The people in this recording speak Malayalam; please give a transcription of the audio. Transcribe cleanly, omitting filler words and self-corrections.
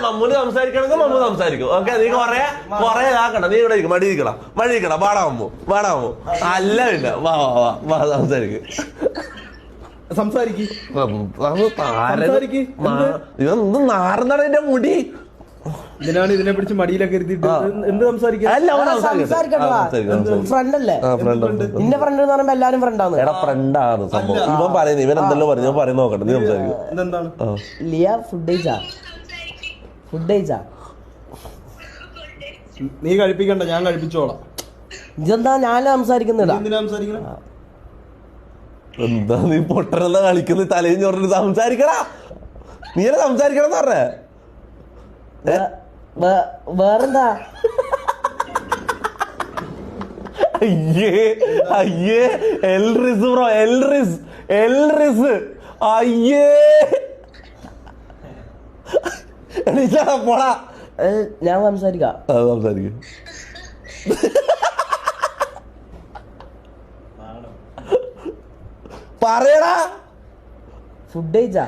മമ്മൂന് സംസാരിക്കണമെങ്കിൽ മമ്മൂ സംസാരിക്കും. ഓക്കെ, നീ കൊറേ ഇതാക്കണ്ട, നീ ഇവിടെ ഇരിക്കും, മടി ഇരിക്കണം, വാടാ മമ്മൂ. അല്ല പിന്നെ വാ സംസാരിക്കും. നാറുന്നാണ് എന്റെ മുടി. ഇതിനാണ് ഇതിനെ പിടിച്ച് മടിയിലൊക്കെ ഇരുത്തിട്ട് എന്ത് സംസാരിക്കാം? ഫ്രണ്ടല്ലേ നിന്റെ ഫ്രണ്ട് എന്ന് പറയുമ്പോ എല്ലാരും ഫ്രണ്ടാണ്. എടാ ഫ്രണ്ടാണ് സംഭവം. ഇവൻ പറയുന്നത്, ഇവൻ എന്തെല്ലോ പറഞ്ഞു, ഞാൻ പറയുന്ന നോക്കട്ടെ, നീ സംസാരിക്കും. ലിയ ഫുഡ് കഴിച്ചാ? നീ കഴിപ്പിക്കണ്ട, ഞാൻ കഴിപ്പിച്ചോളാം. ഇതെന്താ ഞാൻ സംസാരിക്കുന്നില്ല? എന്താ നീ പൊട്ടനെന്ന കളിക്കുന്ന തലയും ചോറിട്ട് സംസാരിക്കടാ. നീ എന്നെ സംസാരിക്കണം എന്ന് പറഞ്ഞേ. വേറെന്താ? അയ്യേ എൽറിസ് ബ്രോ, എൽറിസ് അയ്യേ പോടാ. ഞാൻ സംസാരിക്കാം. പറയടാ. ഫുഡ് കഴിച്ചാ?